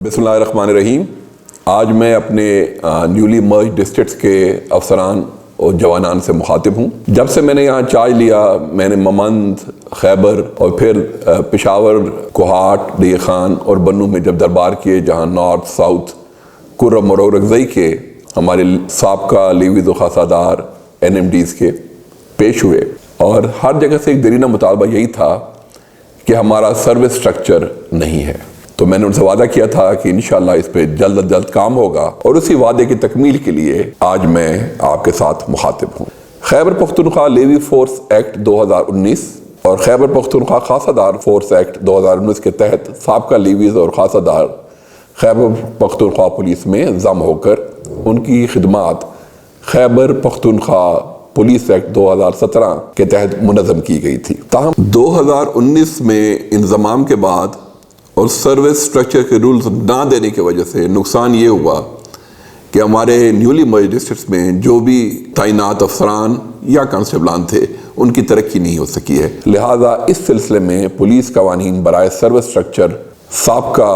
बिस्मिल्लाहिर्रहमानिर्रहीम। आज मैं अपने न्यूली मर्ज डिस्ट्रिक्ट्स के अफसरान और जवानान से मुखातिब हूँ। जब से मैंने यहाँ चार्ज लिया, मैंने ममंद, खैबर और फिर पेशावर, कोहाट, डे खान और बन्नू में जब दरबार किए, जहाँ नॉर्थ, साउथ, कुर्रम और औरंगज़ई के हमारे साबका लीवीज़ व खासादार NMDs के पेश हुए, और हर जगह से एक दरीना मुतालबा यही था कि हमारा सर्विस स्ट्रक्चर नहीं है। तो मैंने उनसे वादा किया था कि इंशाअल्लाह इस पे जल्द अज जल्द काम होगा, और उसी वादे की तकमील के लिए आज मैं आपके साथ मुखातिब हूँ। Khyber Pakhtunkhwa levy force act 2019 और खैबर पख्तूनख्वा खासादार फोर्स एक्ट 2019 के तहत साबका लीवीज़ और खासादार खैबर पख्तूनख्वा पुलिस में जम होकर उनकी खिदमात खैबर पख्तूनख्वा पुलिस एक्ट 2017 के तहत मुनज़्ज़म की गई थी। ताहम 2019 में इंज़माम के बाद और सर्विस स्ट्रक्चर के रूल्स ना देने की वजह से नुकसान ये हुआ कि हमारे न्यूली मर्ज डिस्ट्रिक्ट्स में जो भी तैनात अफसरान या कांस्टेबलान थे, उनकी तरक्की नहीं हो सकी है। लिहाजा इस सिलसिले में पुलिस कवानीन बराए सर्विस स्ट्रक्चर साबका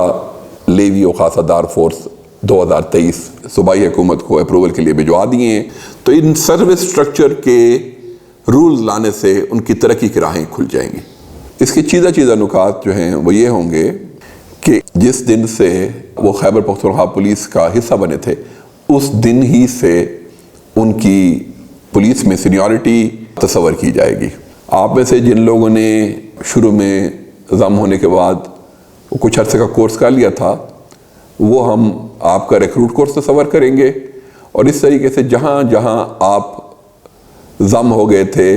लेवी और खासादार फोर्स 2023 सूबाई हुकूमत को अप्रूवल के लिए भिजवा दिए हैं। तो इन सर्विस स्ट्रक्चर के रूल्स लाने से उनकी तरक्की की राहें खुल जाएंगी। इसके चीज़ा नुकात जो हैं वो ये होंगे कि जिस दिन से वो खैबर पख्तूनख्वा पुलिस का हिस्सा बने थे, उस दिन ही से उनकी पुलिस में सीनियरिटी तस्वर की जाएगी। आप में से जिन लोगों ने शुरू में जम होने के बाद वो कुछ अर्से का कोर्स कर लिया था, वो हम आपका रिक्रूट कोर्स तस्वर करेंगे, और इस तरीके से जहाँ जहाँ आप जम हो गए थे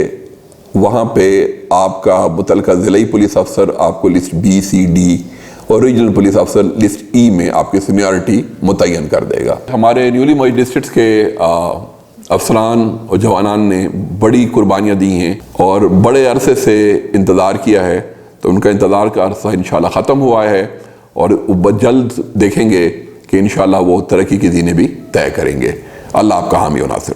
वहाँ पे आपका मुतलका ज़िलाई पुलिस अफसर आपको लिस्ट B, C, D और रीजनल पुलिस अफसर लिस्ट E में आपकी सीनियरिटी मुतय्यन कर देगा। हमारे न्यूली मर्ज डिस्ट्रिक्ट्स के अफसरान और जवानान ने बड़ी कुर्बानियाँ दी हैं और बड़े अरसे से इंतज़ार किया है, तो उनका इंतज़ार का अरसा इंशाअल्लाह ख़त्म हुआ है, और जल्द देखेंगे कि इंशाअल्लाह वो तरक्की की ज़ीनें भी तय करेंगे। अल्लाह आपका हामी व नासिर।